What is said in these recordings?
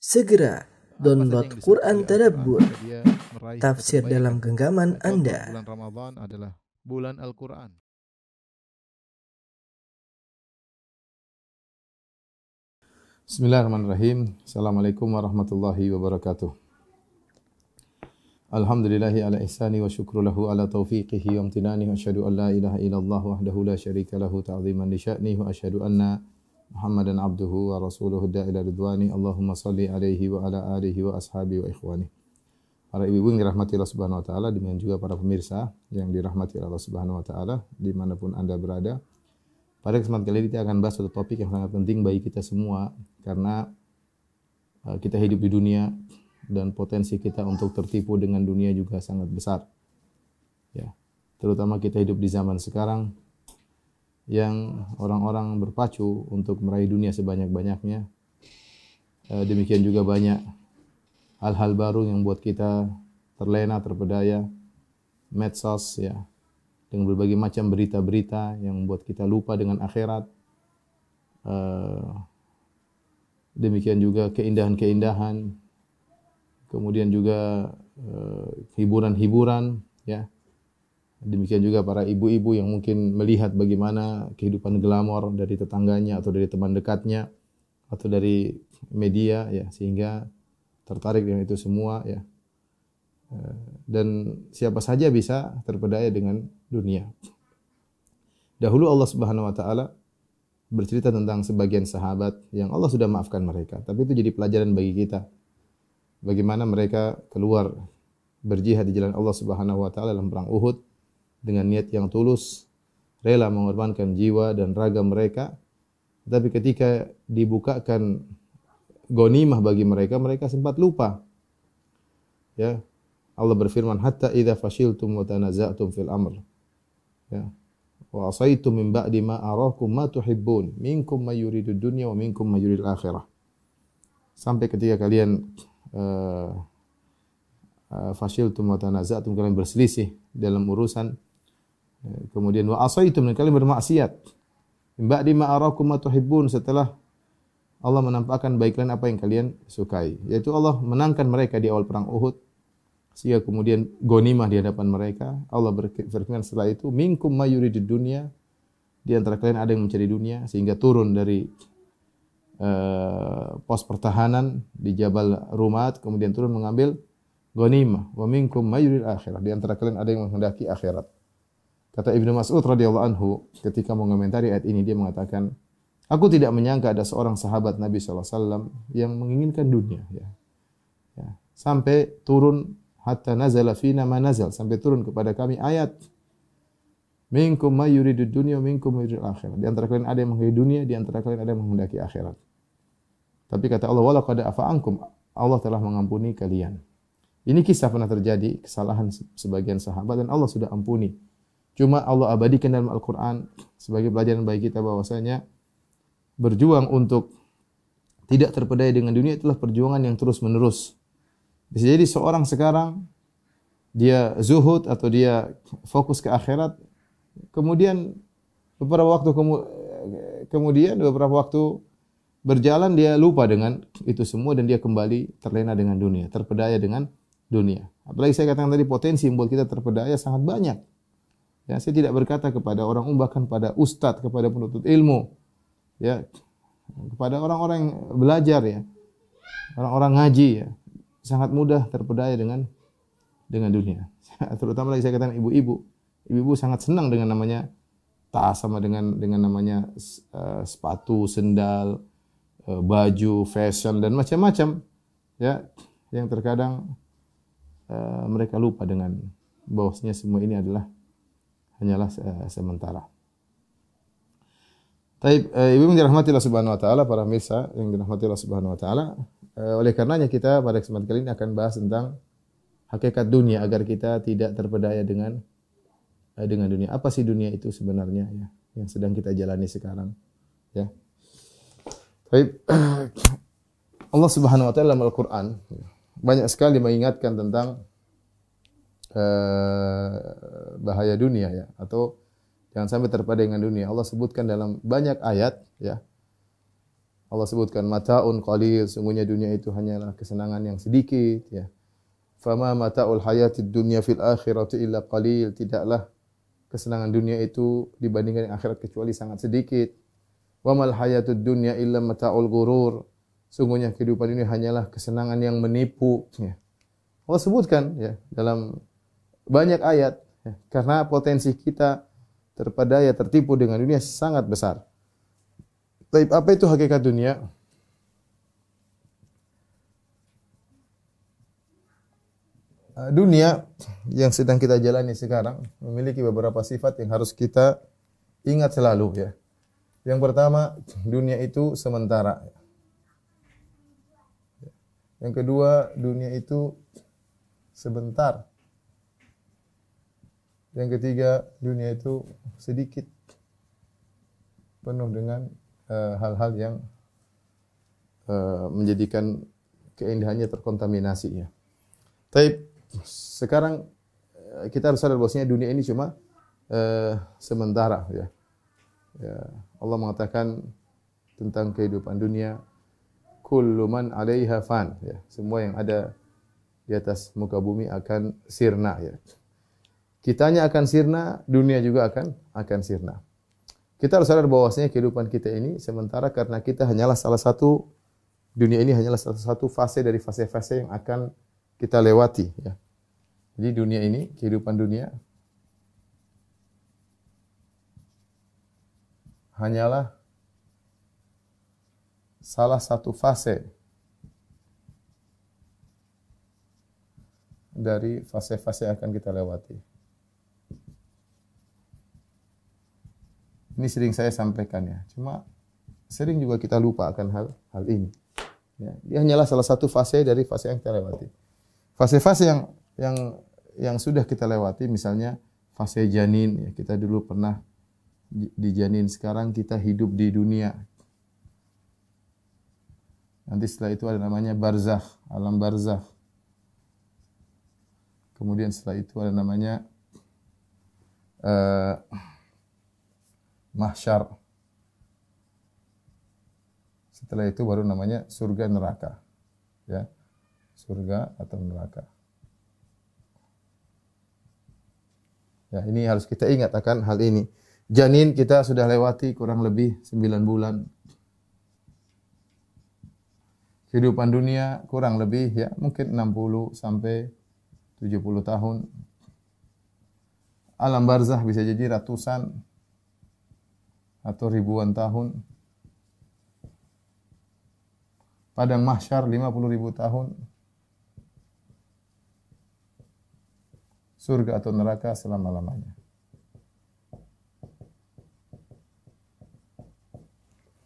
Segera download yang Quran disebut oleh Tadabbur, Al-Quran, dia meraih tafsir kebaikan. dalam genggaman Contoh, Anda. bulan Ramadan adalah bulan Al-Quran. Bismillahirrahmanirrahim. Assalamualaikum warahmatullahi wabarakatuh. Alhamdulillahi ala ihsani wa syukru lahu ala taufiqihi wa amtinani wa asyhadu an la ilaha illallah wahdahu la syarika lahu ta'ziman li sya'ni wa asyhadu anna Muhammadan abduhu wa rasuluhu da'ila ridwani. Allahumma salli alaihi wa ala alihi wa ashabihi wa ikhwani. Para ibu-ibu yang dirahmati Allah Subhanahu wa taala, demikian juga para pemirsa yang dirahmati Allah Subhanahu wa taala dimanapun Anda berada. Pada kesempatan kali ini kita akan bahas suatu topik yang sangat penting bagi kita semua, karena kita hidup di dunia dan potensi kita untuk tertipu dengan dunia juga sangat besar. Ya, terutama kita hidup di zaman sekarang yang orang-orang berpacu untuk meraih dunia sebanyak-banyaknya. Demikian juga banyak hal-hal baru yang buat kita terlena, terpedaya, medsos ya, dengan berbagai macam berita-berita yang membuat kita lupa dengan akhirat. Demikian juga keindahan-keindahan, kemudian juga hiburan-hiburan ya. Demikian juga para ibu-ibu yang mungkin melihat bagaimana kehidupan glamor dari tetangganya atau dari teman dekatnya atau dari media ya, sehingga tertarik dengan itu semua ya. Dan siapa saja bisa terpedaya dengan dunia. Dahulu Allah Subhanahu wa taala bercerita tentang sebagian sahabat yang Allah sudah maafkan mereka, tapi itu jadi pelajaran bagi kita. Bagaimana mereka keluar berjihad di jalan Allah Subhanahu wa taala dalam perang Uhud dengan niat yang tulus, rela mengorbankan jiwa dan raga mereka. Tapi ketika dibukakan ghanimah bagi mereka, mereka sempat lupa. Ya. Allah berfirman, hatta idza fashiltum wa tanaza'tum fil amr. Ya. Wa asaitum min ba'di ma arakum ma tuhibbun, minkum may yuridud dunya wa minkum may yuridul akhirah. Sampai ketika kalian fashiltum wa tanaza'tum, kalian berselisih dalam urusan, kemudian wa asaitum, kalian bermaksiat. Min ba'di ma arakum ma tuhibbun, setelah Allah menampakkan baik kalian apa yang kalian sukai, yaitu Allah menangkan mereka di awal perang Uhud, sehingga kemudian ghanimah di hadapan mereka. Allah berfirman setelah itu, minkum may yuridud dunya, di antara kalian ada yang mencari dunia, sehingga turun dari pos pertahanan di Jabal Rumat, kemudian turun mengambil ghanimah. Wa minkum may yuridul akhirah, di antara kalian ada yang menghendaki akhirat. Kata Ibnu Mas'ud radhiyallahu anhu ketika mengomentari ayat ini, dia mengatakan, aku tidak menyangka ada seorang sahabat Nabi SAW yang menginginkan dunia. Ya. Sampai turun, hatta nazala fina ma nazal, sampai turun kepada kami ayat, minkum may yuridud dunya, minkum may yuridul akhirah. Di antara kalian ada yang menghendaki dunia, di antara kalian ada yang menghendaki akhirat. Tapi kata Allah, wala qad afa ankum, Allah telah mengampuni kalian. Ini kisah pernah terjadi, kesalahan sebagian sahabat, dan Allah sudah ampuni. Cuma Allah abadikan dalam Al-Quran sebagai pelajaran bagi kita bahwasanya berjuang untuk tidak terpedaya dengan dunia itulah perjuangan yang terus-menerus. Bisa jadi seorang sekarang dia zuhud atau dia fokus ke akhirat, kemudian beberapa waktu berjalan dia lupa dengan itu semua dan dia kembali terlena dengan dunia, terpedaya dengan dunia. Apalagi saya katakan tadi, potensi yang membuat kita terpedaya sangat banyak. Ya, saya tidak berkata kepada orang umum, bahkan pada ustadz, kepada penuntut ilmu, ya, kepada orang-orang yang belajar ya, orang-orang ngaji ya, sangat mudah terpedaya dengan dunia. Terutama lagi saya katakan ibu-ibu. Ibu-ibu sangat senang dengan namanya tas, sama dengan namanya sepatu, sendal, baju, fashion dan macam-macam. Ya, yang terkadang mereka lupa dengan bahwasanya semua ini hanyalah sementara. Taib, ibu yang dirahmati Allah Subhanahu wa taala, para pemirsa yang dirahmati Allah Subhanahu wa taala, oleh karenanya kita pada kesempatan kali ini akan bahas tentang hakikat dunia agar kita tidak terpedaya dengan dunia. Apa sih dunia itu sebenarnya ya, yang sedang kita jalani sekarang ya. Taib, Allah Subhanahu wa taala dalam Al-Qur'an banyak sekali mengingatkan tentang bahaya dunia ya, atau jangan sampai terpedaya dengan dunia. Allah sebutkan dalam banyak ayat ya. Allah sebutkan mataun qalil, sungguhnya dunia itu hanyalah kesenangan yang sedikit, ya. Fama mata'ul hayatid dunya fil akhirati illa qalil, tidaklah kesenangan dunia itu dibandingkan dengan akhirat kecuali sangat sedikit. Wa mal hayatud dunya illa mata'ul ghurur, sungguhnya kehidupan ini hanyalah kesenangan yang menipu, ya. Allah sebutkan, ya, dalam banyak ayat, ya, karena potensi kita terpedaya tertipu dengan dunia sangat besar. Tapi apa itu hakikat dunia? Dunia yang sedang kita jalani sekarang memiliki beberapa sifat yang harus kita ingat selalu, ya. Yang pertama, dunia itu sementara. Yang kedua, dunia itu sebentar. Yang ketiga, dunia itu sedikit, penuh dengan hal-hal yang menjadikan keindahannya terkontaminasi, ya. Tapi sekarang kita harus sadar bahwasanya dunia ini cuma sementara, ya. Ya, Allah mengatakan tentang kehidupan dunia, kullu man 'alaiha fan, ya. Semua yang ada di atas muka bumi akan sirna, ya. Kitanya akan sirna, dunia juga akan sirna. Kita harus sadar bahwasanya kehidupan kita ini sementara karena kita hanyalah salah satu, dunia ini hanyalah salah satu fase dari fase-fase yang akan kita lewati, ya. Jadi dunia ini, kehidupan dunia hanyalah salah satu fase dari fase-fase yang akan kita lewati. Ini sering saya sampaikan, ya. Cuma sering juga kita lupa akan hal ini. Ya, dia hanyalah salah satu fase dari fase yang kita lewati. Fase-fase yang sudah kita lewati, misalnya fase janin, ya, kita dulu pernah di janin, sekarang kita hidup di dunia. Nanti setelah itu ada namanya barzakh, alam barzakh. Kemudian setelah itu ada namanya mahsyar. Setelah itu baru namanya surga neraka, ya. Surga atau neraka. Ya, ini harus kita ingat akan hal ini. Janin kita sudah lewati kurang lebih 9 bulan. Kehidupan dunia kurang lebih, ya, mungkin 60 sampai 70 tahun. Alam barzakh bisa jadi ratusan atau ribuan tahun. Padang mahsyar 50.000 tahun. Surga atau neraka selama-lamanya.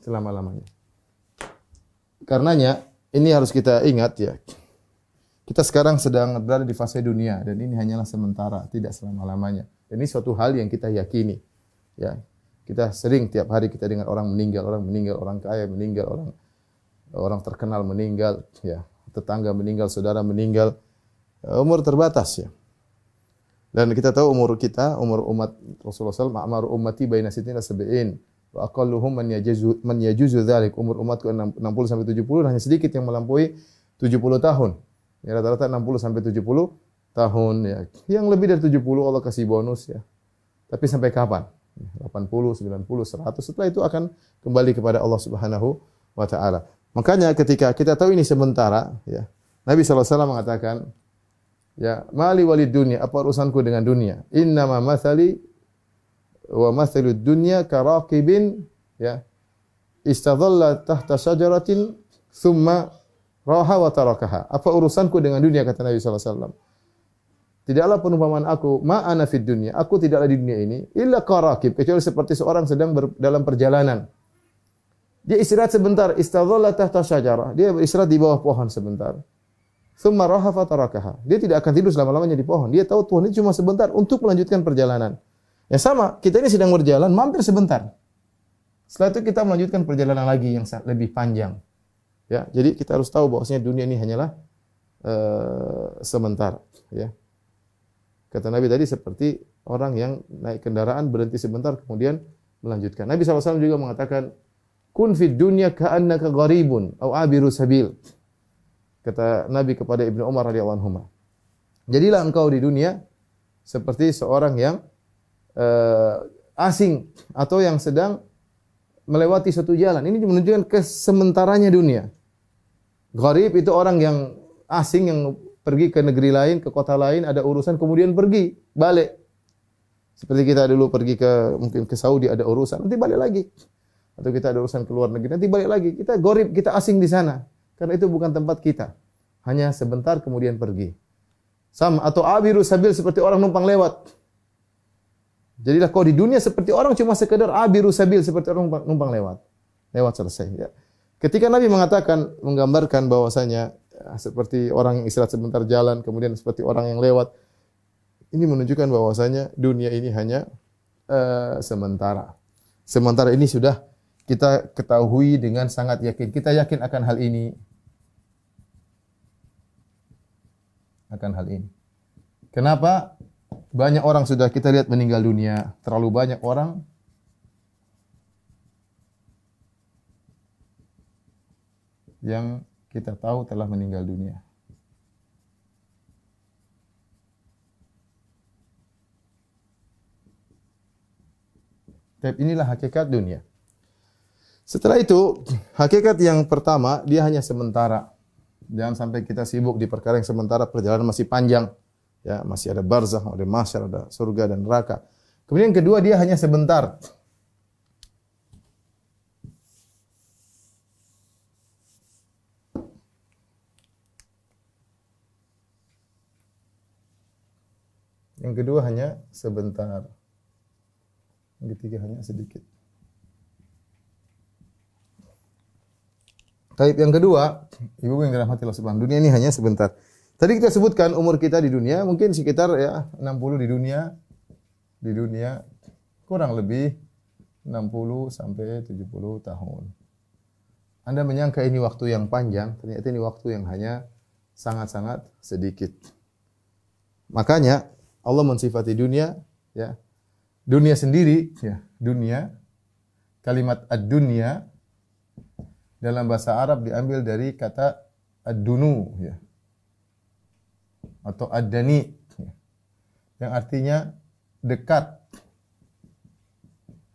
Selama-lamanya. Karenanya ini harus kita ingat, ya. Kita sekarang sedang berada di fase dunia dan ini hanyalah sementara, tidak selama-lamanya. Dan ini suatu hal yang kita yakini, ya. Kita sering tiap hari kita dengar orang meninggal, orang kaya meninggal, orang terkenal meninggal, ya. Tetangga meninggal, saudara meninggal. Umur terbatas, ya. Dan kita tahu umur umat Rasulullah SAW, ma'mar ummati baina sittina sab'in wa aqalluhum man yajuzu dzalik. Umur umatku 60 sampai 70, hanya sedikit yang melampaui 70 tahun. Ya, rata-rata 60 sampai 70 tahun, ya. Yang lebih dari 70 Allah kasih bonus, ya. Tapi sampai kapan? 80, 90, 100, setelah itu akan kembali kepada Allah Subhanahu wa taala. Makanya ketika kita tahu ini sementara, ya, Nabi SAW mengatakan, ya, mali walid dunya, apa urusanku dengan dunia? Innama mathali wa mathalud dunya karaqibin, ya, istadhalla tahta syajaratin thumma raha wa tarakaha. Apa urusanku dengan dunia, kata Nabi SAW? Tidaklah perumpamaan aku, ma'ana fid dunya, aku tidaklah di dunia ini, illa qaraqib, kecuali seperti seorang sedang dalam perjalanan. Dia istirahat sebentar, istadhalla tahta syajarah, dia beristirahat di bawah pohon sebentar. Thumma raha fa tarakaha. Dia tidak akan tidur selama-lamanya di pohon. Dia tahu Tuhan ini cuma sebentar untuk melanjutkan perjalanan. Ya sama, kita ini sedang berjalan, mampir sebentar. Setelah itu kita melanjutkan perjalanan lagi yang lebih panjang. Ya, jadi kita harus tahu bahwasanya dunia ini hanyalah sementara, ya. Kata Nabi tadi seperti orang yang naik kendaraan berhenti sebentar kemudian melanjutkan. Nabi SAW juga mengatakan kun fid dunya ka'annaka gharibun aw abiru sabil. Kata Nabi kepada Ibnu Umar radhiyallahu anhu. Jadilah engkau di dunia seperti seorang yang asing atau yang sedang melewati suatu jalan. Ini menunjukkan kesementaranya dunia. Gharib itu orang yang asing yang pergi ke negeri lain, ke kota lain, ada urusan kemudian pergi, balik. Seperti kita dulu pergi mungkin ke Saudi ada urusan, nanti balik lagi. Atau kita ada urusan ke luar negeri, nanti balik lagi. Kita gharib, kita asing di sana. Karena itu bukan tempat kita. Hanya sebentar kemudian pergi. Sama atau abiru sabil seperti orang numpang lewat. Jadilah kau di dunia seperti orang cuma sekedar abiru sabil seperti orang numpang lewat. Lewat selesai ya. Ketika Nabi menggambarkan bahwasanya seperti orang yang istirahat sebentar jalan, kemudian seperti orang yang lewat, ini menunjukkan bahwasanya dunia ini hanya sementara. Sementara ini sudah kita ketahui dengan sangat yakin. Kita yakin akan hal ini. Akan hal ini. Kenapa? Banyak orang sudah kita lihat meninggal dunia. Terlalu banyak orang yang kita tahu telah meninggal dunia. Tapi inilah hakikat dunia. Setelah itu, hakikat yang pertama, dia hanya sementara. Jangan sampai kita sibuk di perkara yang sementara, perjalanan masih panjang. Ya, masih ada barzakh, ada mahsyar, ada surga dan neraka. Kemudian yang kedua, dia hanya sebentar. Yang kedua hanya sebentar. Yang ketiga hanya sedikit. Taib yang kedua, ibu yang dirahmati Allah Subhanahu, dunia ini hanya sebentar. Tadi kita sebutkan umur kita di dunia mungkin sekitar ya 60 di dunia kurang lebih 60 sampai 70 tahun. Anda menyangka ini waktu yang panjang, ternyata ini waktu yang hanya sangat-sangat sedikit. Makanya Allah mensifati dunia, ya. Dunia sendiri, ya, dunia. Kalimat ad-dunya dalam bahasa Arab diambil dari kata ad-dunu, ya. Atau ad-dani, ya. Yang artinya dekat.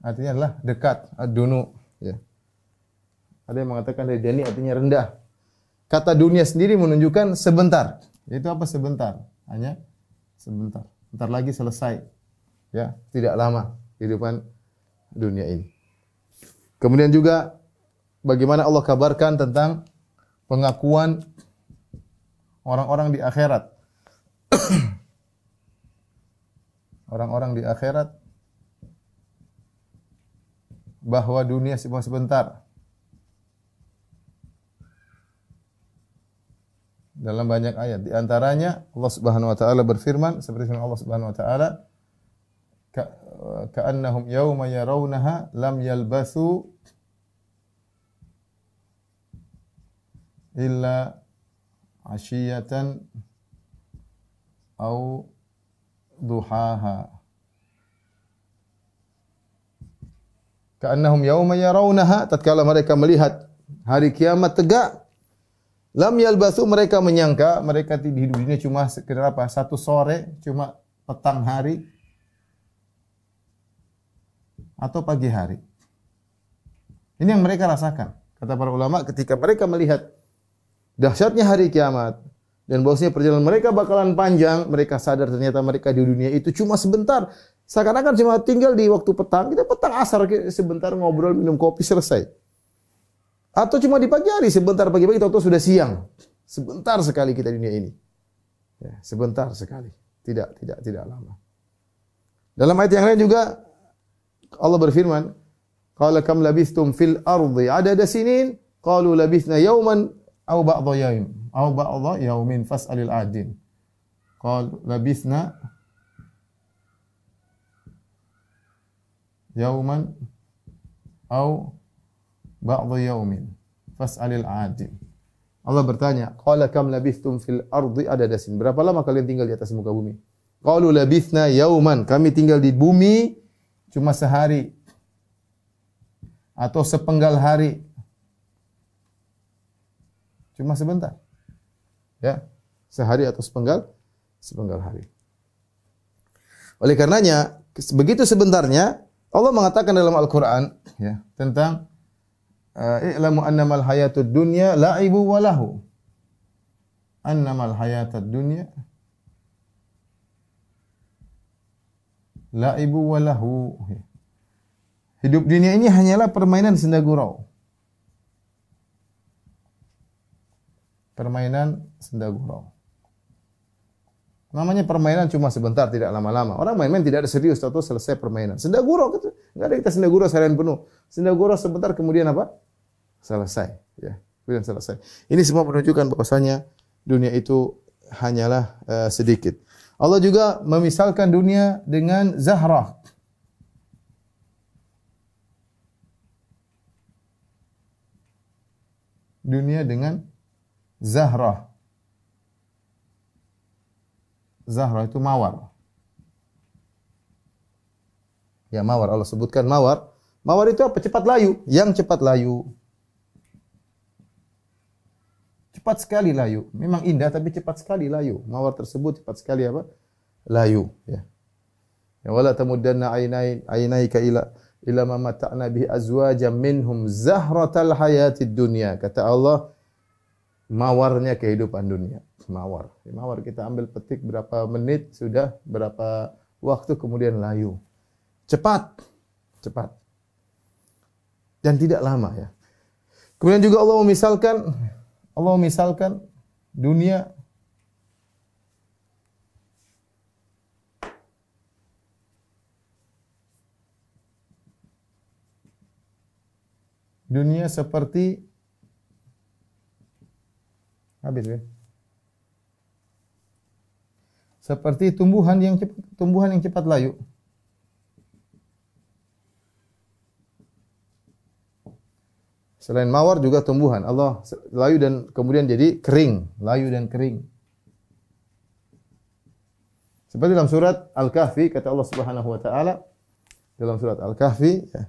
Artinya adalah dekat, ad-dunu, ya. Ada yang mengatakan dari dani artinya rendah. Kata dunia sendiri menunjukkan sebentar. Itu apa sebentar? Hanya sebentar. Bentar lagi selesai. Ya, tidak lama kehidupan dunia ini. Kemudian juga bagaimana Allah kabarkan tentang pengakuan orang-orang di akhirat. Orang-orang di akhirat bahwa dunia cuma sebentar. Dalam banyak ayat, di antaranya Allah Subhanahu wa taala berfirman seperti firman Allah Subhanahu wa taala, ka'annahum yauma yarawnaha lam yalbathu illa 'ashiyatan aw duhaha. Ka'annahum yauma yarawnaha, tatkala mereka melihat hari kiamat tegak, lam yalbathu, mereka menyangka mereka di hidup dunia cuma sekedar apa? Satu sore, cuma petang hari atau pagi hari. Ini yang mereka rasakan. Kata para ulama, ketika mereka melihat dahsyatnya hari kiamat dan bahwasanya perjalanan mereka bakalan panjang, mereka sadar ternyata mereka di dunia itu cuma sebentar. Seakan-akan cuma tinggal di waktu petang, kita petang asar sebentar ngobrol, minum kopi, selesai. Atau cuma di pagi hari, sebentar pagi-pagi tahu-tahu sudah siang. Sebentar sekali kita di dunia ini. Ya, sebentar sekali. Tidak lama. Dalam ayat yang lain juga Allah berfirman, qala kam labithtum fil ardi adada sinin qalu labithna yawman aw ba'dha yawmin fas'alil adin. Qalu labithna yawman aw ba'dha yawmin fas'alil adin. Allah bertanya, qala kam labithtum fil ardi adada sinin. Berapa lama kalian tinggal di atas muka bumi? Qalu labithna yawman, kami tinggal di bumi cuma sehari. atau sepenggal hari. Cuma sebentar. Ya, sehari atau sepenggal hari. Oleh karenanya, begitu sebentarnya Allah mengatakan dalam Al-Qur'an ya, tentang i'lamu annamal hayatud dunya la'ibu wa lahu. Annamal hayatud dunya la'ibu wa lahu. Hidup dunia ini hanyalah permainan senda gurau. Permainan senda gurau. Namanya permainan cuma sebentar, tidak lama-lama. Orang main-main tidak ada serius, atau selesai permainan. Senda gurau gitu. Enggak ada kita senda gurau seharian penuh. Senda gurau sebentar kemudian apa? Selesai, ya. Kemudian selesai. Ini semua menunjukkan bahwasanya dunia itu hanyalah sedikit. Allah juga memisalkan dunia dengan Zahrah. Dunia dengan Zahrah. Zahrah itu mawar. Ya, mawar. Allah sebutkan mawar. Mawar itu apa? Cepat layu. Yang cepat layu. Cepat sekali layu. Memang indah tapi cepat sekali layu. Mawar tersebut cepat sekali apa? Layu. Ya. Ya, wala tamuddanna ainaika ila ma mata'na bihi azwajan minhum zahratal hayatid dunya. Kata Allah, mawarnya kehidupan dunia. Mawar. Mawar kita ambil petik berapa menit, sudah berapa waktu kemudian layu. Cepat. Cepat. Dan tidak lama ya. Kemudian juga Allah misalkan dunia seperti seperti tumbuhan yang cepat layu. Selain mawar juga tumbuhan. Allah layu dan kemudian jadi kering, layu dan kering. Seperti dalam surat Al-Kahfi kata Allah Subhanahu wa taala dalam surat Al-Kahfi ya.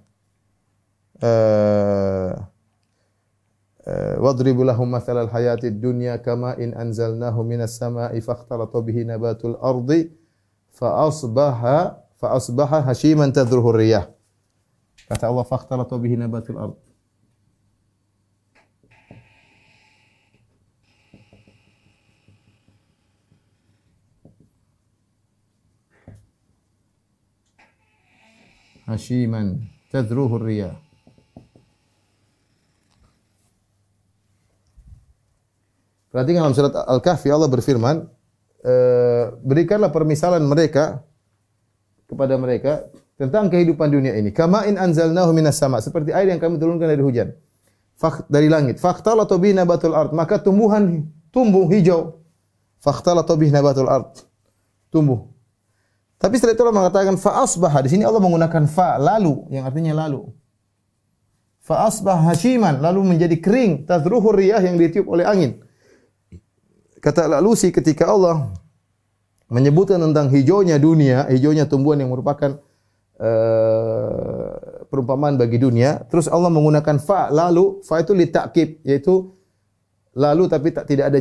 Wadribu lahum mathalal hayatid dunya kama in anzalnahu minas sama'i fakhtalata bihi nabatul ardi fa asbaha hashiman tadruhu riyah. Kata Allah fakhtalata bihi nabatul ardi. Hashiman tadruhu riyah. Perhatikan dalam surat Al-Kahfi Allah berfirman, berikanlah permisalan mereka kepada mereka tentang kehidupan dunia ini. Kama in anzalnahu minas sama, seperti air yang kami turunkan dari hujan. Dari langit. Fakhtalata bihi nabatul ard, maka tumbuh hijau. Fakhtalata bihi nabatul ard. Tumbuh. Tapi setelah itu Allah mengatakan fa asbaha. Di sini Allah menggunakan fa lalu yang artinya lalu. Fa asbaha hashiman, lalu menjadi kering, tadruhu riyah yang ditiup oleh angin. Kata Al-Alusi ketika Allah menyebutkan tentang hijaunya dunia, hijaunya tumbuhan yang merupakan perumpamaan bagi dunia, terus Allah menggunakan fa lalu, fa itu litakib, yaitu lalu tapi tidak ada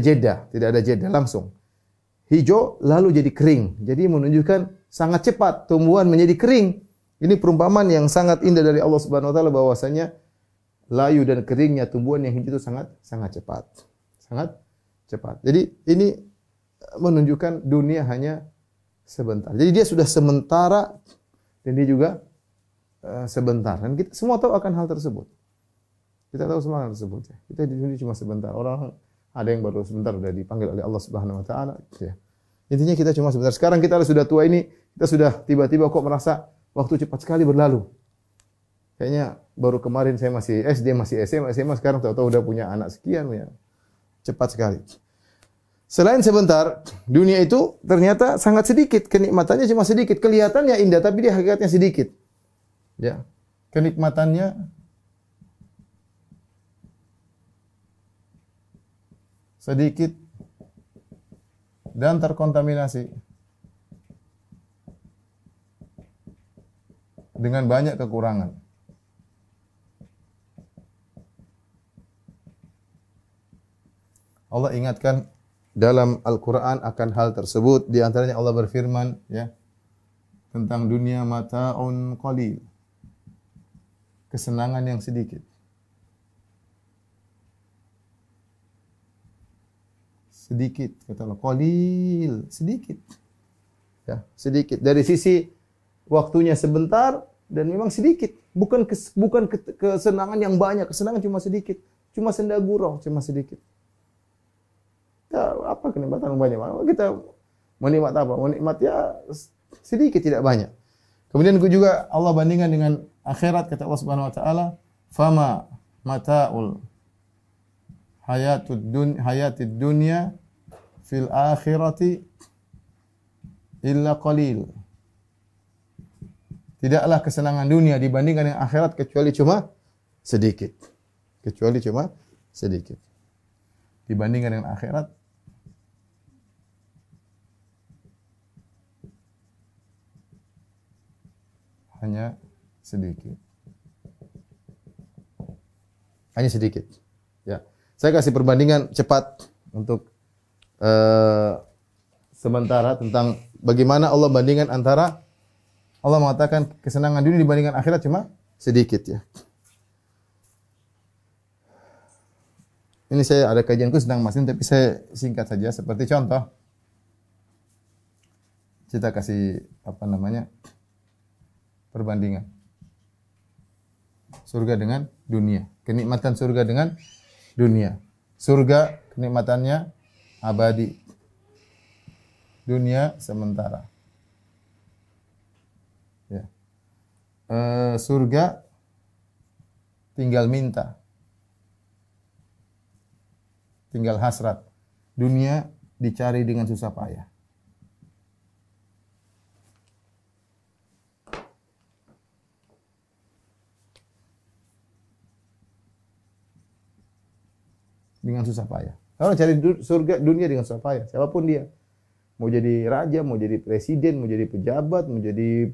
jeda langsung. Hijau lalu jadi kering. Jadi menunjukkan sangat cepat tumbuhan menjadi kering. Ini perumpamaan yang sangat indah dari Allah Subhanahu wa taala bahwasanya layu dan keringnya tumbuhan yang hijau itu sangat cepat. Sangat cepat. Jadi ini menunjukkan dunia hanya sebentar. Jadi dia sudah sementara dan dia juga sebentar. Dan kita semua tahu akan hal tersebut. Kita tahu semua hal tersebut. Ya. Kita di dunia cuma sebentar. Orang ada yang baru sebentar sudah dipanggil oleh Allah Subhanahu wa taala. Ya. Intinya kita cuma sebentar. Sekarang kita sudah tua ini, kita sudah tiba-tiba kok merasa waktu cepat sekali berlalu. Kayaknya baru kemarin saya masih SD, masih SMA, sekarang tahu-tahu udah punya anak sekian ya. Cepat sekali. Selain sebentar, dunia itu ternyata sangat sedikit. Kenikmatannya cuma sedikit. Kelihatannya indah, tapi dia hakikatnya sedikit. Ya. Kenikmatannya sedikit dan terkontaminasi dengan banyak kekurangan. Allah ingatkan dalam Al-Quran akan hal tersebut. Di antaranya Allah berfirman ya tentang dunia mata'un qalil. Kesenangan yang sedikit. Sedikit kata Allah, qalil, sedikit. Ya, sedikit. Dari sisi waktunya sebentar dan memang sedikit. Bukan kesenangan yang banyak, kesenangan cuma sedikit. Cuma senda gurau, cuma sedikit. Ya, apa kenikmatan yang banyak? Kita menikmat apa? Menikmat ya sedikit, tidak banyak. Kemudian juga Allah bandingkan dengan akhirat, kata Allah Subhanahu wa taala, "Fama mata'ul hayatid dunya fil akhirati illa qalil." Tidaklah kesenangan dunia dibandingkan dengan akhirat kecuali cuma sedikit. Kecuali cuma sedikit. Dibandingkan dengan akhirat hanya sedikit. Hanya sedikit. Ya. Saya kasih perbandingan cepat untuk sementara tentang bagaimana Allah bandingkan antara Allah mengatakan kesenangan dunia dibandingkan akhirat cuma sedikit ya. Ini saya ada kajianku sedang masing tapi saya singkat saja seperti contoh. Kita kasih perbandingan. Surga dengan dunia. Kenikmatan surga dengan dunia. Surga kenikmatannya abadi. Dunia sementara. Ya. Surga tinggal minta. Tinggal hasrat. Dunia dicari dengan susah payah. Dengan susah payah. Kalau cari surga dunia dengan susah payah, siapapun dia. Mau jadi raja, mau jadi presiden, mau jadi pejabat, mau jadi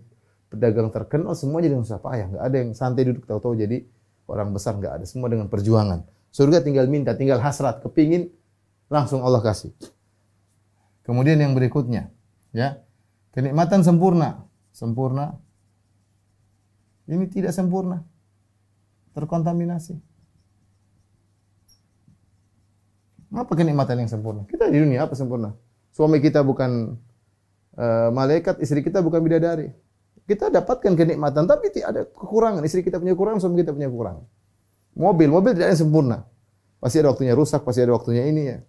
pedagang terkenal, semuanya dengan susah payah. Enggak ada yang santai duduk tahu-tahu jadi orang besar, enggak ada. Semua dengan perjuangan. Surga tinggal minta, tinggal hasrat, kepingin langsung Allah kasih. Kemudian yang berikutnya, ya. Kenikmatan sempurna. Sempurna. Ini tidak sempurna. Terkontaminasi. Apa kenikmatan yang sempurna? Kita di dunia apa sempurna? Suami kita bukan malaikat, istri kita bukan bidadari. Kita dapatkan kenikmatan, tapi ada kekurangan. Istri kita punya kekurangan, suami kita punya kekurangan. Mobil tidak ada yang sempurna. Pasti ada waktunya rusak, pasti ada waktunya ini ya.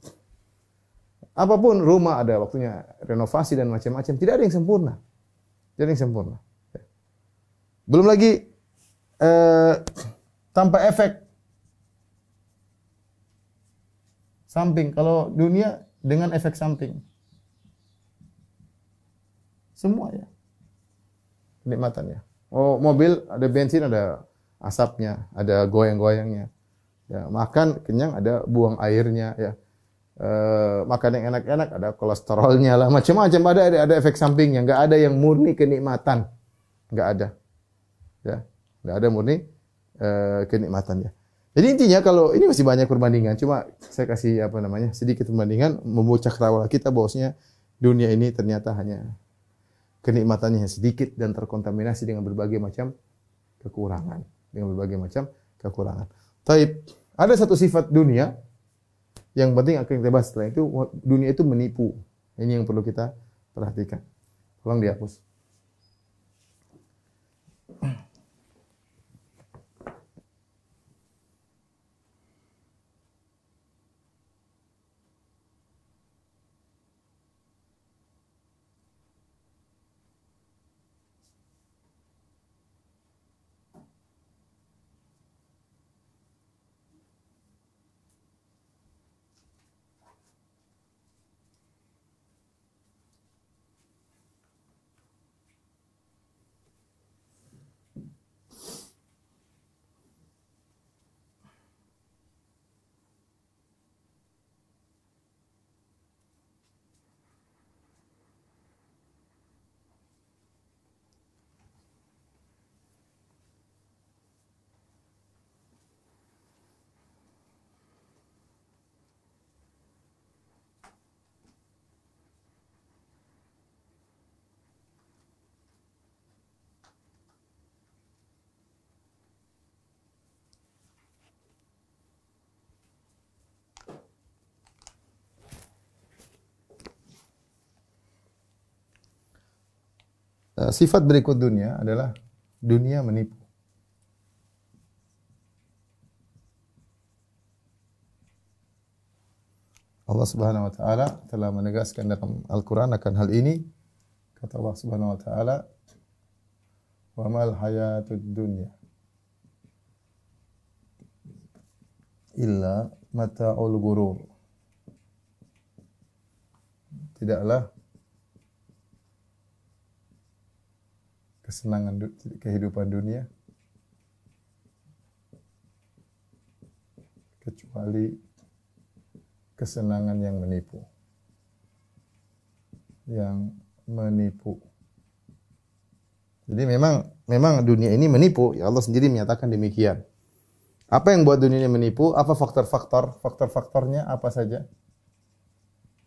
Apapun, rumah ada waktunya renovasi dan macam-macam. Tidak ada yang sempurna. Tidak ada yang sempurna. Belum lagi tanpa efek samping. Kalau dunia dengan efek samping. Semua ya. Kenikmatannya. Oh, mobil ada bensin, ada asapnya, ada goyang-goyangnya. Ya, makan kenyang ada buang airnya ya. Makan yang enak-enak ada kolesterolnya lah, macam-macam ada efek sampingnya. Enggak ada yang murni kenikmatan. Enggak ada. Ya. Enggak ada murni kenikmatannya. Jadi intinya kalau ini masih banyak perbandingan, cuma saya kasih sedikit perbandingan membawa cakrawala kita bahwasanya dunia ini ternyata hanya kenikmatannya sedikit dan terkontaminasi dengan berbagai macam kekurangan, Taib, ada satu sifat dunia yang penting akan kita bahas setelah itu, dunia itu menipu. Ini yang perlu kita perhatikan. Tolong dihapus. sifat berikut dunia adalah dunia menipu. Allah Subhanahu wa taala telah menegaskan dalam Al-Qur'an akan hal ini. Kata Allah Subhanahu wa taala, "Wa mal hayatud dunya illa mata'ul ghurur." Tidaklah kesenangan kehidupan dunia kecuali kesenangan yang menipu. Yang menipu. Jadi memang dunia ini menipu, ya Allah sendiri menyatakan demikian. Apa yang buat dunia ini menipu? Apa faktor-faktor? Faktor-faktornya apa saja?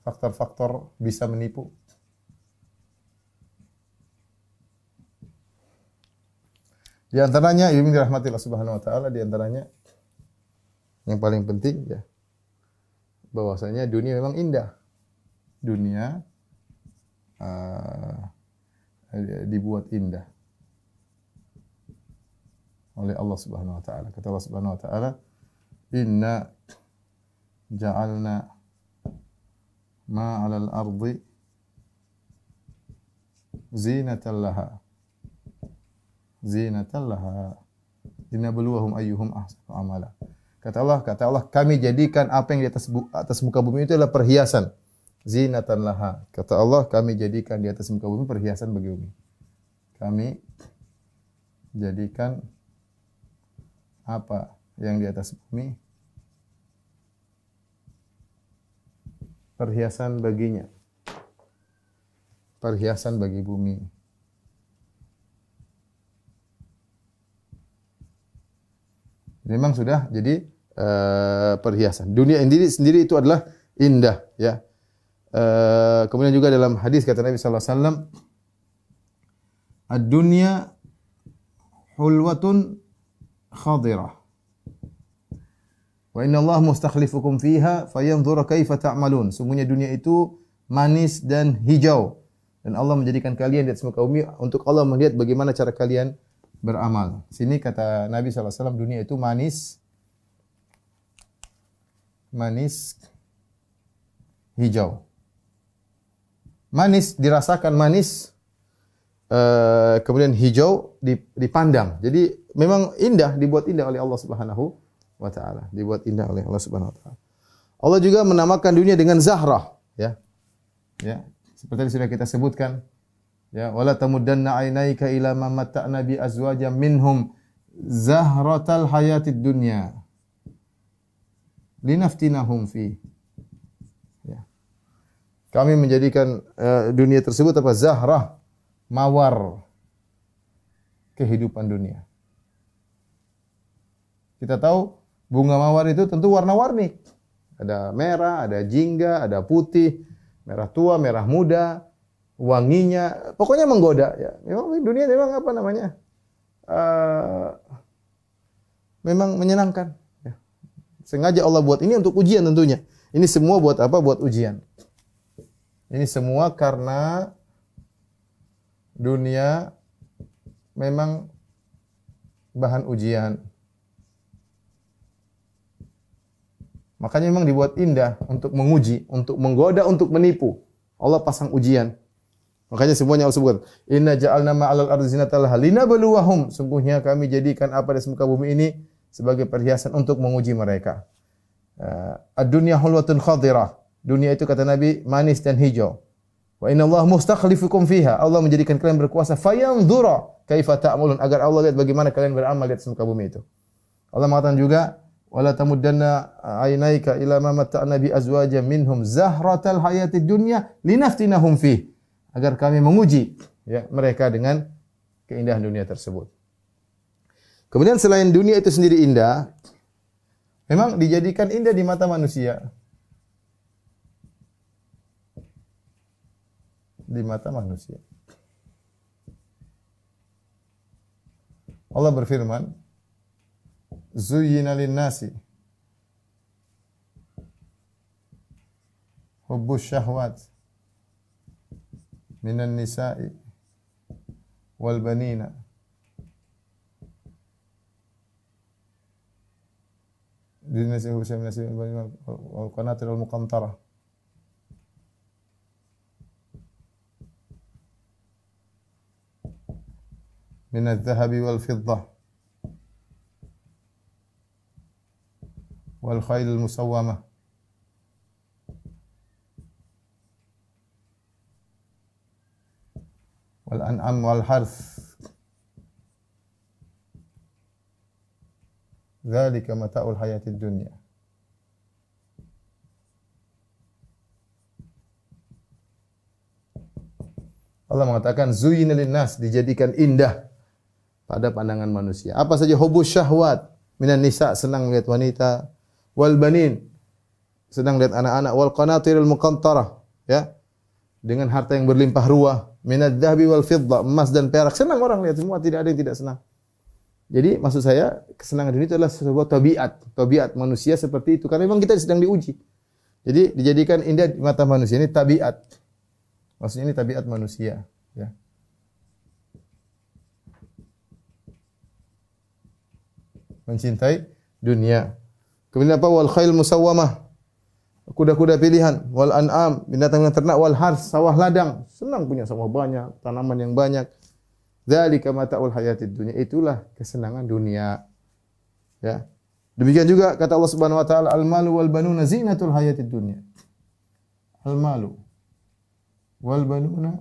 Faktor-faktor bisa menipu. Di antaranya, ini dirahmati Allah Subhanahu wa taala, di antaranya yang paling penting ya, bahwasanya dunia memang indah. Dunia dibuat indah oleh Allah Subhanahu wa taala. Kata Allah Subhanahu wa taala, "Inna ja'alna ma 'alal ardi zinatan laha." Zinatan laha. Linabluwahum ayyuhum ahsanu amala. Kata Allah, kami jadikan apa yang di atas muka bumi itu adalah perhiasan. Zinatan laha. Kata Allah, kami jadikan di atas muka bumi perhiasan bagi bumi. Kami jadikan apa yang di atas bumi perhiasan baginya. Perhiasan bagi bumi. Memang sudah jadi perhiasan. Dunia sendiri itu adalah indah, ya. Kemudian juga dalam hadis kata Nabi sallallahu alaihi wasallam, "Ad-dunya hulwatun khadirah. Wa inna Allah mustakhlifukum fiha fayanzura kaifa ta'malun." Sungguhnya dunia itu manis dan hijau, dan Allah menjadikan kalian di atas muka bumi untuk Allah melihat bagaimana cara kalian beramal. Sini kata Nabi sallallahu alaihi wasallam, dunia itu manis hijau. Manis dirasakan manis, kemudian hijau dipandang. Jadi memang indah, dibuat indah oleh Allah Subhanahu wa taala. Dibuat indah oleh Allah Subhanahu wa taala. Allah juga menamakan dunia dengan Zahrah, ya. Ya, seperti yang sudah kita sebutkan. Ya, wala tamuddanna ainaika ila ma matta'na bi azwajam minhum zahratal hayatid dunya linaftinahum fi. Ya. Kami menjadikan dunia tersebut apa? Zahrah, mawar kehidupan dunia. Kita tahu bunga mawar itu tentu warna-warni. Ada merah, ada jingga, ada putih, merah tua, merah muda, wanginya, pokoknya menggoda. Ya. Memang dunia memang apa namanya? Memang menyenangkan. Ya. Sengaja Allah buat ini untuk ujian tentunya. Ini semua buat apa? Buat ujian. Ini semua karena dunia memang bahan ujian. Makanya memang dibuat indah untuk menguji, untuk menggoda, untuk menipu. Allah pasang ujian. Makanya semuanya Allah sebutkan, "Inna ja'alna ma'alal ardi zinatan laha linabluwahum." Sungguhnya kami jadikan apa di muka bumi ini sebagai perhiasan untuk menguji mereka. Ad-dunya hulwatun khadirah. Dunia itu kata Nabi manis dan hijau. Wa inna Allah mustakhlifukum fiha. Allah menjadikan kalian berkuasa fayanzura kaifa ta'malun, agar Allah lihat bagaimana kalian beramal di atas muka bumi itu. Allah mengatakan juga, wala tamuddanna ainaika ila ma matta'na bi azwajam minhum zahratal hayatid dunya linaftinahum fi, agar kami menguji ya mereka dengan keindahan dunia tersebut. Kemudian selain dunia itu sendiri indah, memang dijadikan indah di mata manusia. Di mata manusia. Allah berfirman, "Zuyyina lin-nasi hubbus syahwat minan nisa'i wal banina wal qanatir al muqantarah min adh-dhahabi wal fiddah wal khayl al musawwamah wal an'am wal harth dzalika mata'ul hayatid dunya. Allah mengatakan zuyina linnas, dijadikan indah pada pandangan manusia. Apa saja? Hubus syahwat minan nisa, senang melihat wanita, wal banin, senang melihat anak-anak, wal qanatiril muqantarah, ya, dengan harta yang berlimpah ruah, minadz dzahabi wal fiddah, emas dan perak. Senang orang lihat semua, tidak ada yang tidak senang. Jadi maksud saya, kesenangan dunia itu adalah sebuah tabiat manusia seperti itu, karena memang kita sedang diuji. Jadi dijadikan indah di mata manusia, ini tabiat. Maksudnya ini tabiat manusia, ya. Mencintai dunia. Kemudian apa? Wal khayl musawwamah, kuda-kuda pilihan, wal an'am, binatang-binatang ternak, wal harth, sawah ladang, senang punya sawah banyak, tanaman yang banyak. Dzalika mata'ul hayatid dunya, itulah kesenangan dunia. Ya. Demikian juga kata Allah Subhanahu wa taala, al-malu wal banuna zinatul hayatid dunya. Al-malu wal banuna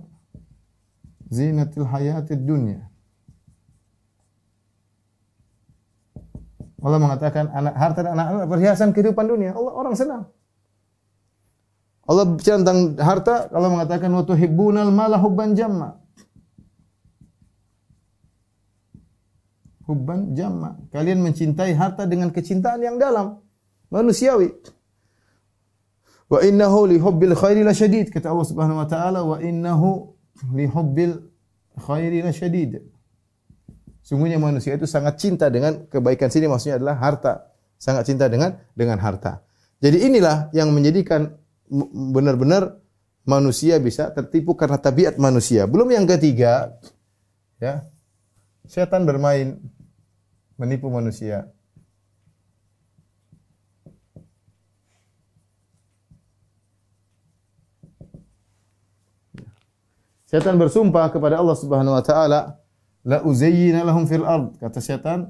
zinatul hayatid dunya. Allah mengatakan harta dan anak-anak perhiasan kehidupan dunia. Orang senang. Allah bicara tentang harta, Allah mengatakan wa tuhibbunal mala hubban jamma. Hubban jamma. Kalian mencintai harta dengan kecintaan yang dalam, manusiawi. Wa innahu li hubbil khairi lasyadid. Kata Allah Subhanahu wa taala, wa innahu li hubbil khairi lasyadid. Sungguhnya manusia itu sangat cinta dengan kebaikan, sini maksudnya adalah harta. Sangat cinta dengan harta. Jadi inilah yang menjadikan benar-benar manusia bisa tertipu karena tabiat manusia. Belum yang ketiga, ya. Setan bermain menipu manusia. Setan bersumpah kepada Allah Subhanahu wa taala, la uzayyina lahum fil ard. Kata setan,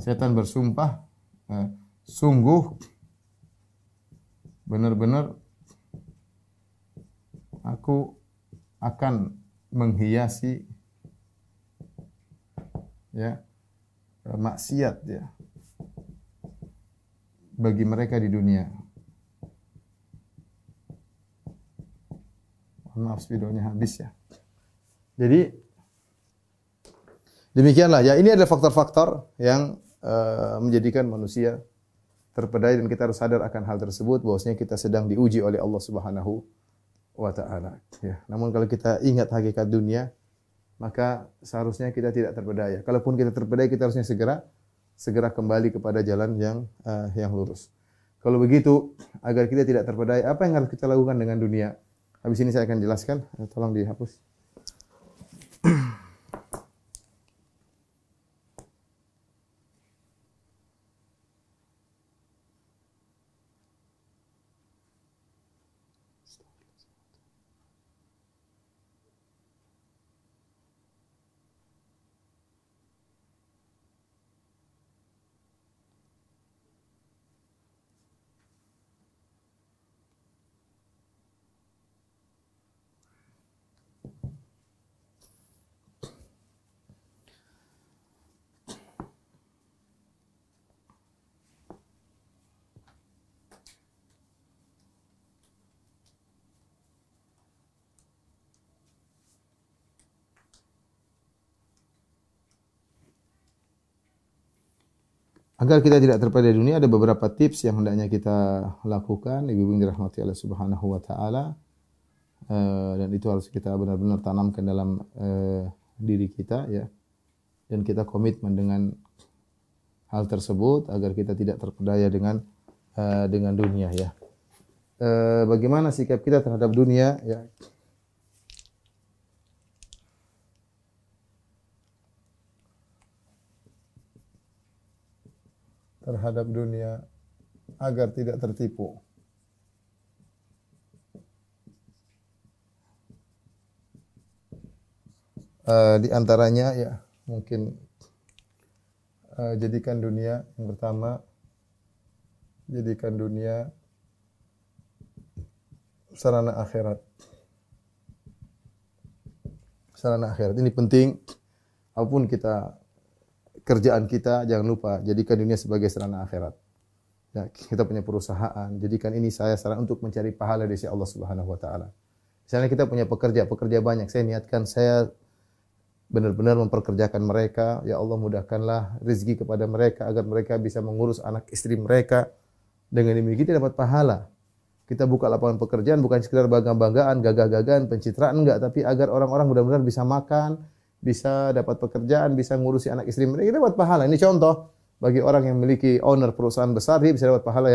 setan bersumpah, sungguh benar-benar aku akan menghiasi, ya, maksiat, ya, bagi mereka di dunia. Maaf, videonya habis, ya. Jadi demikianlah, ya, ini adalah faktor-faktor yang menjadikan manusia terpedaya, dan kita harus sadar akan hal tersebut, bahwasanya kita sedang diuji oleh Allah Subhanahu wa taala, ya. Namun kalau kita ingat hakikat dunia, maka seharusnya kita tidak terpedaya. Kalaupun kita terpedaya, kita harusnya segera kembali kepada jalan yang lurus. Kalau begitu, agar kita tidak terpedaya, apa yang harus kita lakukan dengan dunia? Habis ini saya akan jelaskan. Tolong dihapus. Agar kita tidak terpedaya dunia, ada beberapa tips yang hendaknya kita lakukan, ibu-ibu yang dirahmati Allah Subhanahu wa taala. Dan itu harus kita benar-benar tanamkan dalam diri kita, ya. Dan kita komitmen dengan hal tersebut agar kita tidak terpedaya dengan dengan dunia ya. Bagaimana sikap kita terhadap dunia ya? Terhadap dunia agar tidak tertipu. Di antaranya ya mungkin jadikan dunia yang pertama, jadikan dunia sarana akhirat. Sarana akhirat ini penting. Apapun kerjaan kita, jangan lupa jadikan dunia sebagai sarana akhirat. Ya, kita punya perusahaan, jadikan ini saya sarana untuk mencari pahala dari Allah Subhanahu wa taala. Misalnya kita punya pekerja banyak, saya niatkan saya benar-benar memperkerjakan mereka, ya Allah mudahkanlah rezeki kepada mereka agar mereka bisa mengurus anak istri mereka. Dengan demikian kita dapat pahala. Kita buka lapangan pekerjaan bukan sekedar bangga-banggaan, gagah-gagahan, pencitraan enggak, tapi agar orang-orang benar-benar bisa makan, bisa dapat pekerjaan, bisa ngurusi anak istri mereka, kita dapat pahala. Ini contoh bagi orang yang memiliki owner perusahaan besar, dia bisa dapat pahala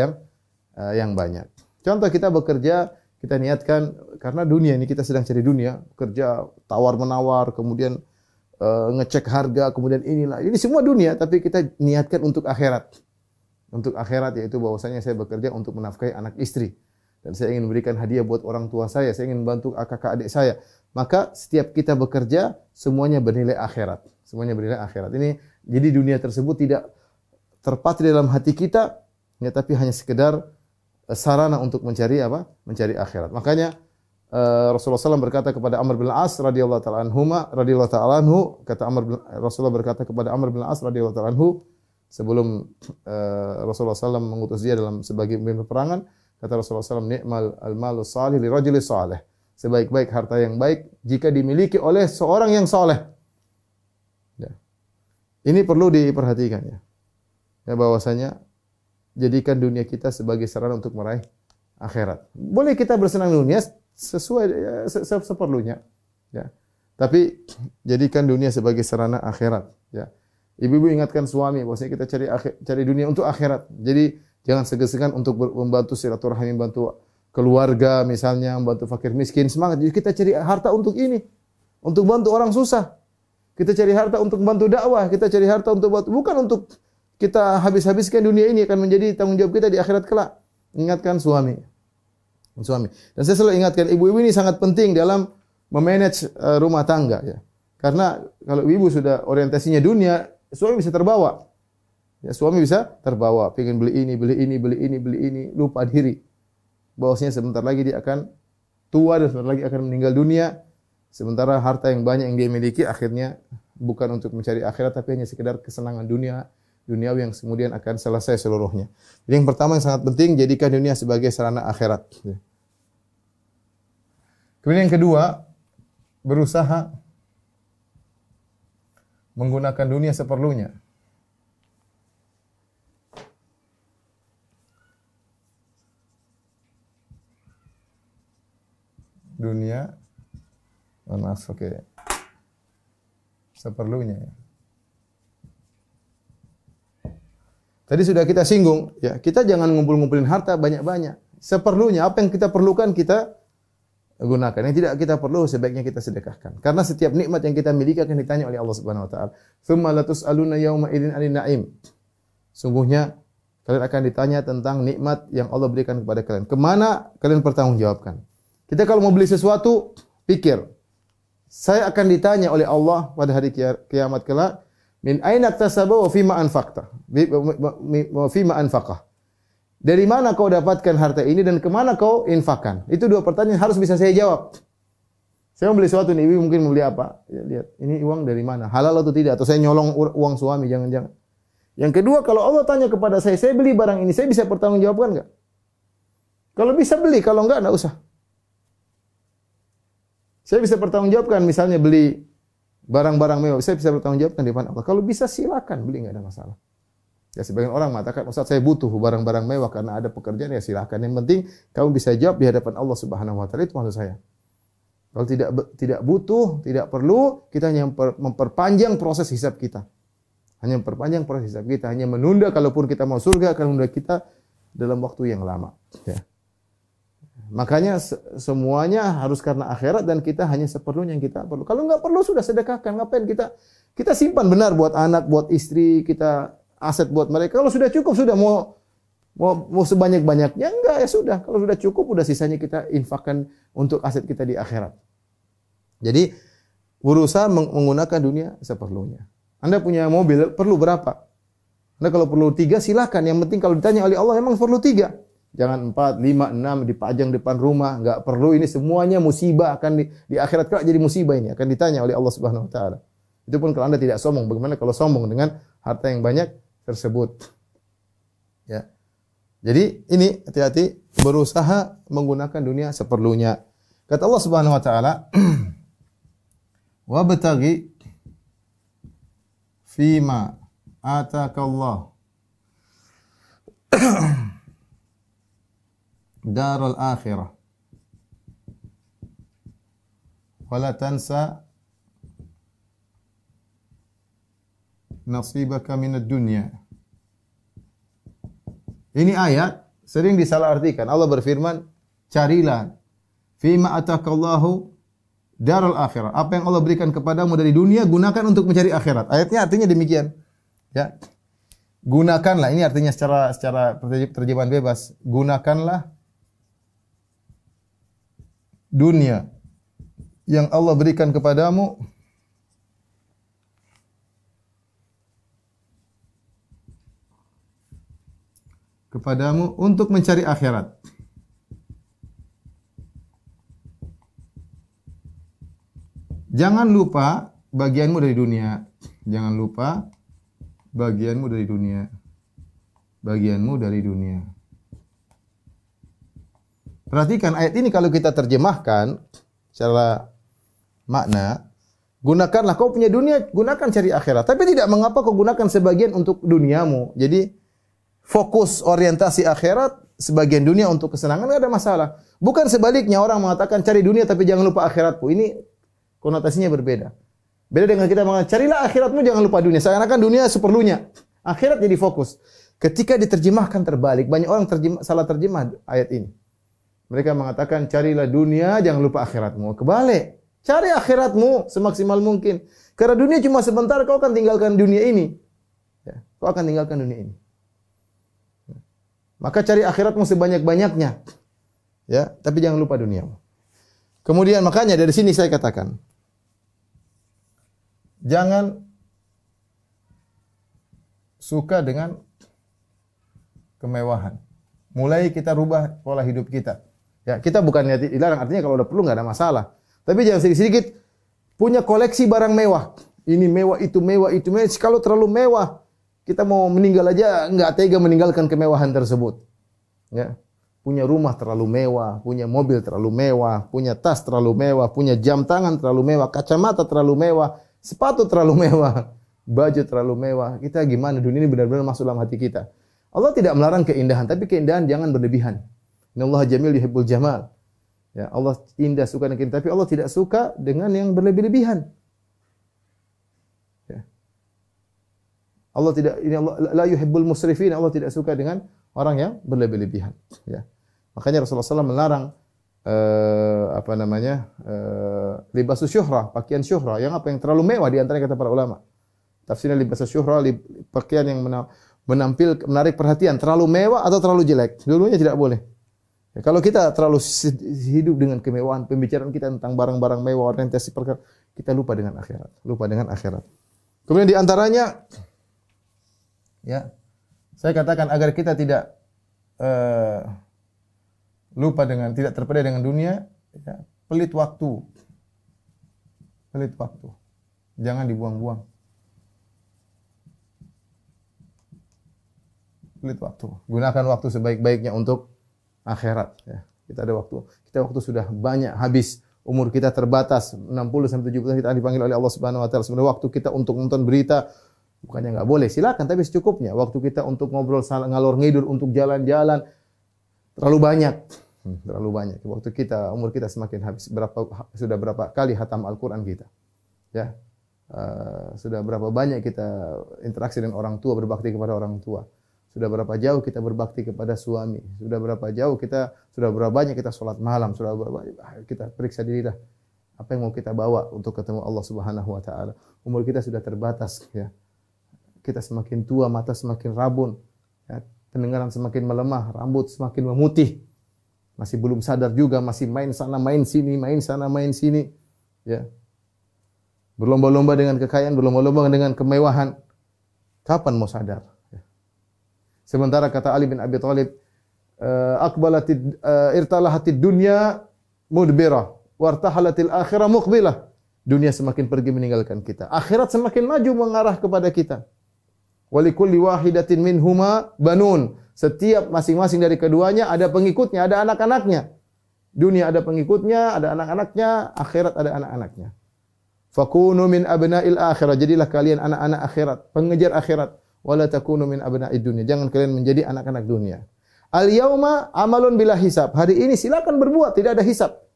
yang banyak. Contoh kita bekerja, kita niatkan karena dunia ini kita sedang cari dunia, kerja tawar-menawar, kemudian ngecek harga, kemudian inilah. Ini semua dunia, tapi kita niatkan untuk akhirat. Untuk akhirat yaitu bahwasanya saya bekerja untuk menafkahi anak istri. Dan saya ingin memberikan hadiah buat orang tua saya ingin membantu kakak adik saya. Maka setiap kita bekerja, semuanya bernilai akhirat. Semuanya bernilai akhirat. Ini jadi dunia tersebut tidak terpatri dalam hati kita, ya, tapi hanya sekedar sarana untuk mencari apa? Mencari akhirat. Makanya Rasulullah SAW berkata kepada Amr bin As radhiyallahu ta'ala anhu, Rasulullah berkata kepada Amr bin As radhiyallahu ta'ala anhu sebelum Rasulullah SAW mengutus dia dalam sebagai pemimpin peperangan, kata Rasulullah SAW, ni'mal al-malu salih li rajuli salih. Sebaik-baik harta yang baik jika dimiliki oleh seorang yang saleh. Ya. Ini perlu diperhatikan ya. Ya bahwasanya jadikan dunia kita sebagai sarana untuk meraih akhirat. Boleh kita bersenang dunia sesuai seperlunya, ya. Tapi jadikan dunia sebagai sarana akhirat, ya. Ibu-ibu ingatkan suami bahwasanya kita cari dunia untuk akhirat. Jadi jangan segan-segan untuk membantu silaturahmi, membantu keluarga misalnya, membantu fakir miskin. Semangat. Jadi kita cari harta untuk ini, untuk bantu orang susah. Kita cari harta untuk membantu dakwah, kita cari harta untuk bukan untuk kita habis-habiskan dunia ini, akan menjadi tanggung jawab kita di akhirat kelak. Ingatkan suami. Dan saya selalu ingatkan ibu-ibu ini sangat penting dalam memanage rumah tangga ya. Karena kalau ibu sudah orientasinya dunia, suami bisa terbawa. Ya, suami bisa terbawa, pengen beli ini, lupa diri. Bahwasanya sebentar lagi dia akan tua dan sebentar lagi akan meninggal dunia. Sementara harta yang banyak yang dia miliki akhirnya bukan untuk mencari akhirat tapi hanya sekedar kesenangan duniawi yang kemudian akan selesai seluruhnya. Jadi yang pertama yang sangat penting, jadikan dunia sebagai sarana akhirat. Kemudian yang kedua, berusaha menggunakan dunia seperlunya. Dunia, maaf, oke. Seperlunya ya. Tadi sudah kita singgung, ya, kita jangan ngumpul-ngumpulin harta banyak-banyak. Seperlunya, apa yang kita perlukan kita gunakan. Yang tidak kita perlu sebaiknya kita sedekahkan. Karena setiap nikmat yang kita miliki akan ditanya oleh Allah Subhanahu wa taala. "Tsumma latus'aluna yauma idzin 'anil na'im." Sungguhnya kalian akan ditanya tentang nikmat yang Allah berikan kepada kalian. Kemana kalian bertanggungjawabkan? Kita kalau mau beli sesuatu, pikir. Saya akan ditanya oleh Allah pada hari kiamat kelak, min aina iktasaba wa fima anfaqta? Wa fima anfaqah? Dari mana kau dapatkan harta ini dan kemana kau infakkan? Itu dua pertanyaan harus bisa saya jawab. Saya mau beli sesuatu nih, ibu mungkin mau beli apa? Ya, lihat, ini uang dari mana? Halal atau tidak? Atau saya nyolong uang suami? Jangan-jangan. Yang kedua, kalau Allah tanya kepada saya beli barang ini, saya bisa pertanggungjawabkan enggak? Kalau bisa beli, kalau enggak usah. Saya bisa pertanggungjawabkan, misalnya beli barang-barang mewah, saya bisa bertanggungjawabkan di depan Allah. Kalau bisa silakan beli, enggak ada masalah. Ya sebagian orang mengatakan, Ustaz saya butuh barang-barang mewah karena ada pekerjaan, ya silakan. Yang penting kamu bisa jawab di hadapan Allah Subhanahu wa taala, itu maksud saya. Kalau tidak butuh, tidak perlu, kita hanya memperpanjang proses hisab kita. Hanya memperpanjang proses hisab kita, hanya menunda kalaupun kita mau surga akan menunda kita dalam waktu yang lama. Ya. Makanya semuanya harus karena akhirat dan kita hanya seperlunya yang kita perlu. Kalau nggak perlu sudah sedekahkan. Ngapain kita simpan benar buat anak, buat istri, kita aset buat mereka. Kalau sudah cukup sudah mau sebanyak-banyaknya enggak ya sudah. Kalau sudah cukup udah sisanya kita infakkan untuk aset kita di akhirat. Jadi berusaha menggunakan dunia seperlunya. Anda punya mobil perlu berapa? Anda kalau perlu 3 silakan. Yang penting kalau ditanya oleh Allah memang perlu 3. Jangan 4, 5, 6 dipajang depan rumah, enggak perlu. Ini semuanya musibah akan di akhirat kelak jadi musibah ini akan ditanya oleh Allah Subhanahu wa taala. Itu pun kalau Anda tidak sombong. Bagaimana kalau sombong dengan harta yang banyak tersebut? Ya. Jadi ini hati-hati berusaha menggunakan dunia seperlunya. Kata Allah Subhanahu wa taala, "Wabtaghi fima atakallah darul akhirah wala tansa nasibaka minad dunya." Ini ayat sering disalahartikan. Allah berfirman, carilah fima atakallahu darul akhirah. Apa yang Allah berikan kepadamu dari dunia, gunakan untuk mencari akhirat. Ayatnya artinya demikian. Ya. Gunakanlah, ini artinya secara terjemahan bebas. Gunakanlah dunia yang Allah berikan kepadamu untuk mencari akhirat. Jangan lupa bagianmu dari dunia. Jangan lupa bagianmu dari dunia. Bagianmu dari dunia. Perhatikan ayat ini kalau kita terjemahkan secara makna, gunakanlah kau punya dunia, gunakan cari akhirat. Tapi tidak mengapa kau gunakan sebagian untuk duniamu. Jadi fokus orientasi akhirat, sebagian dunia untuk kesenangan, tidak ada masalah. Bukan sebaliknya orang mengatakan cari dunia tapi jangan lupa akhiratmu. Ini konotasinya berbeda. Beda dengan kita mengatakan carilah akhiratmu jangan lupa dunia. Seakan-akan dunia seperlunya. Akhirat jadi fokus. Ketika diterjemahkan terbalik, banyak orang salah terjemah ayat ini. Mereka mengatakan carilah dunia jangan lupa akhiratmu. Kebalik. Cari akhiratmu semaksimal mungkin. Karena dunia cuma sebentar, kau akan tinggalkan dunia ini. Ya, kau akan tinggalkan dunia ini. Maka cari akhiratmu sebanyak-banyaknya. Ya, tapi jangan lupa duniamu. Kemudian makanya dari sini saya katakan, jangan suka dengan kemewahan. Mulai kita rubah pola hidup kita. Ya, kita bukannya dilarang, artinya kalau udah perlu nggak ada masalah. Tapi jangan sedikit-sedikit punya koleksi barang mewah. Ini mewah, itu mewah, itu mewah. Kalau terlalu mewah, kita mau meninggal aja nggak tega meninggalkan kemewahan tersebut. Ya. Punya rumah terlalu mewah, punya mobil terlalu mewah, punya tas terlalu mewah, punya jam tangan terlalu mewah, kacamata terlalu mewah, sepatu terlalu mewah, baju terlalu mewah. Kita gimana? Dunia ini benar-benar masuk dalam hati kita. Allah tidak melarang keindahan, tapi keindahan jangan berlebihan. Innallaha jamil yuhibbul jamal. Ya, Allah indah suka dengan keindahan, tapi Allah tidak suka dengan yang berlebih-lebihan. Ya. Allah tidak, ini Allah la yuhibbul musrifin, Allah tidak suka dengan orang yang berlebih-lebihan. Ya. Makanya Rasulullah SAW melarang libasus syuhrah, pakaian syuhrah, yang apa yang terlalu mewah di antara kata para ulama. Tafsirnya libasus syuhrah, pakaian yang menarik perhatian, terlalu mewah atau terlalu jelek. Dulunya tidak boleh. Ya, kalau kita terlalu hidup dengan kemewahan, pembicaraan kita tentang barang-barang mewah, orientasi perkara, kita lupa dengan akhirat. Kemudian di antaranya, ya, saya katakan agar kita tidak tidak terpedaya dengan dunia, ya, pelit waktu. Jangan dibuang-buang. Pelit waktu. Gunakan waktu sebaik-baiknya untuk akhirat, ya. Kita waktu sudah banyak habis, umur kita terbatas, 60 sampai 70 tahun kita dipanggil oleh Allah Subhanahu wa taala. Sebenarnya waktu kita untuk nonton berita bukannya enggak boleh, silakan tapi secukupnya. Waktu kita untuk ngobrol ngalor ngidul, untuk jalan-jalan terlalu banyak. Waktu kita, umur kita semakin habis. Sudah berapa kali hatam Al-Qur'an kita? Ya. Sudah berapa banyak kita interaksi dengan orang tua, berbakti kepada orang tua. Sudah berapa jauh kita berbakti kepada suami? Sudah berapa banyak kita sholat malam? Sudah berapa kita periksa diri dah. Apa yang mau kita bawa untuk ketemu Allah Subhanahu wa taala? Umur kita sudah terbatas ya. Kita semakin tua, mata semakin rabun, ya. Pendengaran semakin melemah, rambut semakin memutih. Masih belum sadar juga, masih main sana main sini, main sana main sini, ya. Berlomba-lomba dengan kekayaan, berlomba-lomba dengan kemewahan. Kapan mau sadar? Sementara kata Ali bin Abi Thalib, irtalahatid dunya mudbirah, wartahalatil akhirah muqbilah. Dunia semakin pergi meninggalkan kita. Akhirat semakin maju mengarah kepada kita. Walikulli wahidatin minhuma banun. Setiap masing-masing dari keduanya ada pengikutnya, ada anak-anaknya. Dunia ada pengikutnya, ada anak-anaknya, akhirat ada anak-anaknya. Fakunu min abna'il akhirah. Jadilah kalian anak-anak akhirat, pengejar akhirat. Wala takunu min abna'id dunya. Jangan kalian menjadi anak-anak dunia. Al-yauma amalun bila hisab. Hari ini silakan berbuat, tidak ada hisab.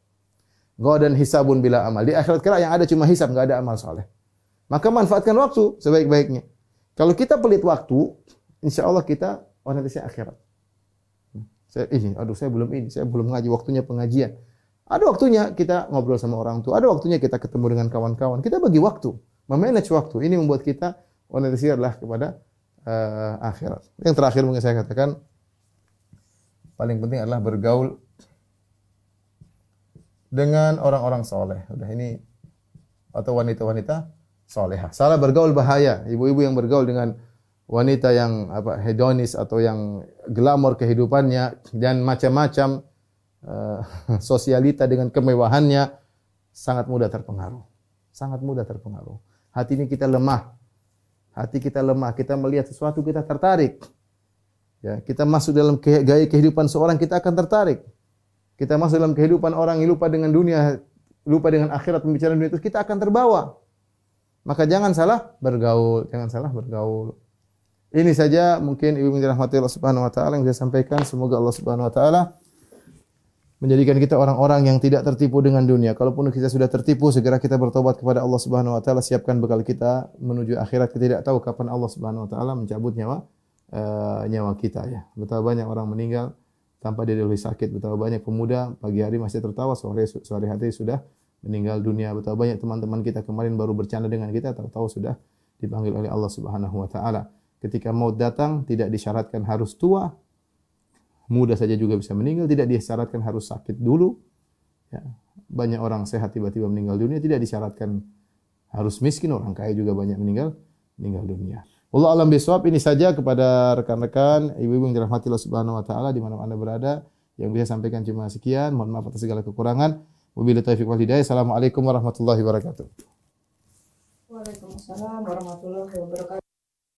Ghadan hisabun bila amal. Di akhirat kelak yang ada cuma hisab, enggak ada amal saleh. Maka manfaatkan waktu sebaik-baiknya. Kalau kita pelit waktu, insyaallah kita orientasi akhirat. Saya belum ngaji, waktunya pengajian. Ada waktunya kita ngobrol sama orang tua, ada waktunya kita ketemu dengan kawan-kawan. Kita bagi waktu, memanage waktu. Ini membuat kita orientasi adalah kepada akhirat. Yang terakhir mungkin saya katakan paling penting adalah bergaul dengan orang-orang soleh. Udah ini atau wanita-wanita solehah. Salah bergaul bahaya. Ibu-ibu yang bergaul dengan wanita yang hedonis atau yang glamor kehidupannya dan macam-macam sosialita dengan kemewahannya sangat mudah terpengaruh. Sangat mudah terpengaruh. Hati ini kita lemah. Hati kita lemah, kita melihat sesuatu kita tertarik. Ya, kita masuk dalam gaya kehidupan seorang kita akan tertarik. Kita masuk dalam kehidupan orang yang lupa dengan dunia, lupa dengan akhirat, pembicaraan dunia itu kita akan terbawa. Maka jangan salah bergaul, jangan salah bergaul. Ini saja mungkin ibu yang dirahmati Allah Subhanahu wa taala yang saya sampaikan. Semoga Allah Subhanahu wa taala menjadikan kita orang-orang yang tidak tertipu dengan dunia. Kalaupun kita sudah tertipu, segera kita bertobat kepada Allah Subhanahu wa taala, siapkan bekal kita menuju akhirat. Kita tidak tahu kapan Allah Subhanahu wa taala mencabut nyawa kita ya. Betapa banyak orang meninggal tanpa didahului sakit, betapa banyak pemuda pagi hari masih tertawa, sore hari sudah meninggal dunia. Betapa banyak teman-teman kita kemarin baru bercanda dengan kita, tahu-tahu sudah dipanggil oleh Allah Subhanahu wa taala. Ketika maut datang tidak disyaratkan harus tua, muda saja juga bisa meninggal, tidak disyaratkan harus sakit dulu. Ya. Banyak orang sehat tiba-tiba meninggal dunia, tidak disyaratkan harus miskin, orang kaya juga banyak meninggal dunia. Wallahu a'lam bishawab. Ini saja kepada rekan-rekan, ibu-ibu yang dirahmati Allah Subhanahu wa taala di mana Anda berada, yang bisa sampaikan cuma sekian. Mohon maaf atas segala kekurangan. Wabillahi taufiq wal hidayah. Assalamualaikum warahmatullahi wabarakatuh. Waalaikumsalam warahmatullahi wabarakatuh.